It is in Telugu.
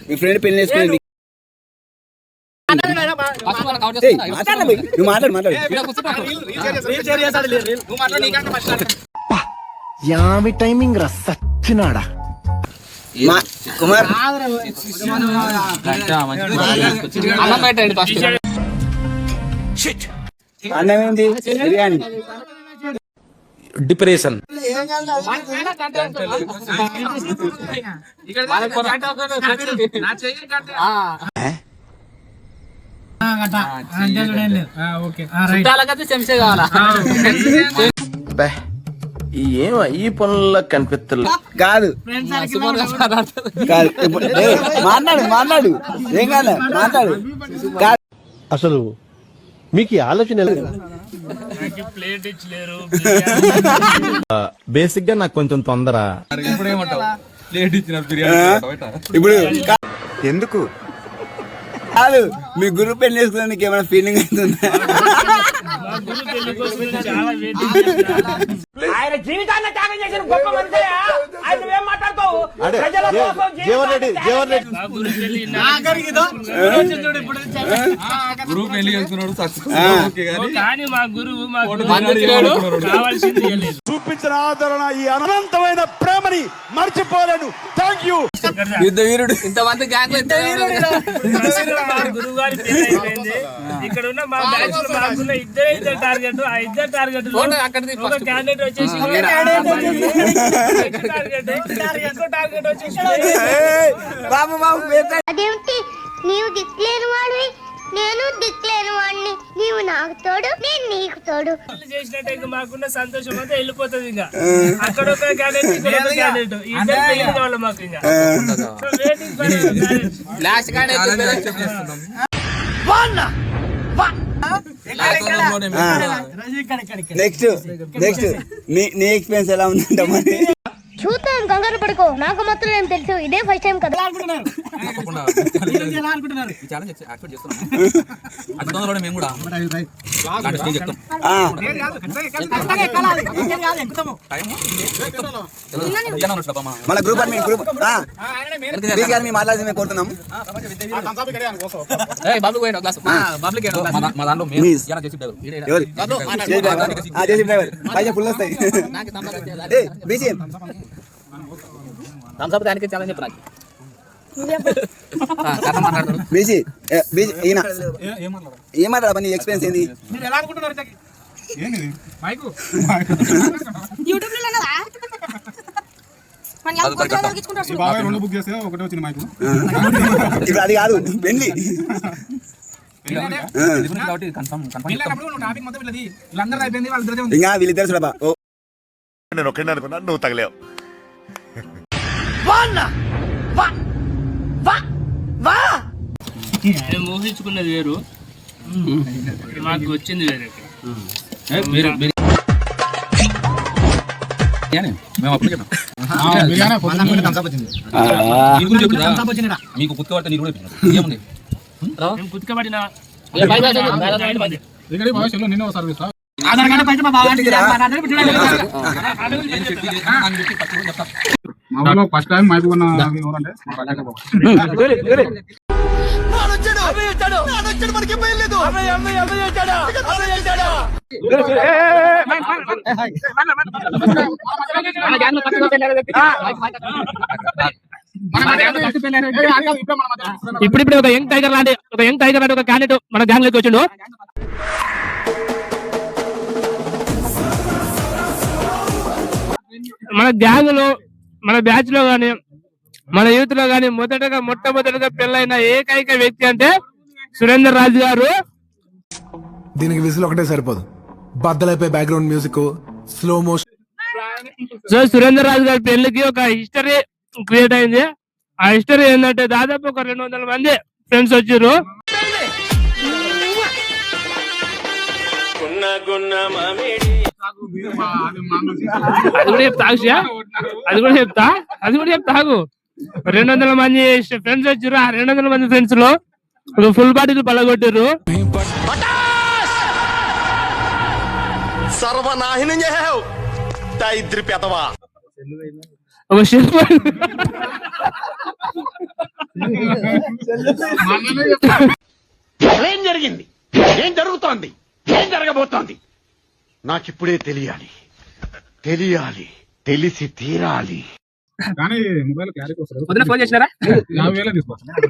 మీ ఫ్రెండ్ పెళ్లి చేసుకుని నువ్వు మాట్లాడు యామి టైమింగ్ రా సచ్చినాడా కుమార్ అన్నమేంది బిర్యానీ డిప్రెషన్ ఏమో ఈ పనుల్లో కనిపిస్తలే కాదు మాట్లాడు ఏం కాదు మాట్లాడు కాదు అసలు మీకు ఆలోచన బేసిక్ గా నాకు కొంచెం తొందర. ఇప్పుడు ఎందుకు కాదు మీ గురువు పెళ్లి చేసుకోవడానికి ఏమైనా ఫీలింగ్ అవుతుందా? ఆయన జీవితాన్ని త్యాగం చేసిన గొప్ప మనిషి. ఆయన నువ్వేం మాట్లాడతావు? గురువు పెళ్లి చేసుకున్నాడు కానీ మా గురువు చూపించిన ఆదరణ ఈ అనంతమైన ప్రేమని మర్చిపోలేను. Thank you. యుద్ధ వీరుడు ఇంతమంది గ్యాంగ్ గురువు గారి పేరు అయిపోయింది. ఇక్కడ ఉన్న మా బ్యాచ్ లో మాకున్న ఇద్దరు టార్గెట్. ఆ ఇద్దరు టార్గెట్ ఒక క్యాండిడేట్ వచ్చేసి టార్గెట్ వచ్చేసి అదేంటి నీవు దిక్కులేని వాడివి, నేను దిక్కులేని వాడిని. నీవు నాకు తోడు, నేను నీకు తోడు. చేసినట్టు మాకున్న సంతోషం అంతా వెళ్ళిపోతుంది. ఇంకా అక్కడ ఒక క్యాండిడేట్, ఇక్కడ ఒక క్యాండిడేట్, ఇద్దరు పెళ్లి కావాలి మాకు. ఇంకా నెక్స్ట్ నీ ఎక్స్పీరియన్స్ ఎలా ఉందంట మరి? చూస్తాను, కంగారు పడుకో. నాకు మాత్రం ఏం తెలుసు, ఇదే ఫస్ట్ టైం కదా. మన గ్రూప్ గ్రూప్ మాట్లాడి మేము కోరుతున్నాం. ఫుల్ వస్తాయి. ఏమాట్లాడ నీ ఎక్స్పీరియన్స్ ఏంది? ఇప్పుడు అది కాదు పెళ్లి. ఇంకా వీళ్ళిద్దరు చూడబా. నేను ఒకే అనుకున్నా, నువ్వు తగలేవు. ఊహించుకున్నది వేరు, మాకు వచ్చింది వేరే. మీకు కుత్కబడితే నీరు కూడా కుత్కబడిన ఆధార్ కార్డు పైన ఫస్ట్ టైం మైపు ఇప్పుడు ఒక యంగ్ టైగర్ లాంటి ఒక క్యాండిడేట్ మన గ్యాంగ్ లోకి వచ్చిండు. మన గ్యాంగ్ లో, మన బ్యాచ్ లో గాని, మన యూత్ లో గాని మొట్టమొదటిగా పెళ్ళైన ఏకైక వ్యక్తి అంటే సురేందర్ రాజు గారు. దీనికి విజిల్ ఒకటే సరిపోదు, బద్దలైపోయి background music, slow motion. So Surender Raju గారి పెళ్లికి ఒక హిస్టరీ క్రియేట్ అయింది. ఆ హిస్టరీ ఏంటంటే దాదాపు ఒక 200 మంది ఫ్రెండ్స్ వచ్చారు. అది కూడా చెప్తా ఆగు. 200 మంది ఫ్రెండ్స్ వచ్చారు. ఆ 200 మంది ఫ్రెండ్స్ లో ఒక ఫుల్ బాటిల్ పలగొట్టారు. సర్వనాశనం చేసావు దరిద్ర పెదవా. ఒక షెఫ్ ఏం జరిగింది, ఏం జరుగుతోంది, ఏం జరగబోతోంది నాకిప్పుడే తెలియాలి, తెలిసి తీరాలి. కానీ మొబైల్ క్యారీ వస్తారు పొద్దున ఫోన్ చేసినారా 50,000 తీసుకో అంటున్నాడు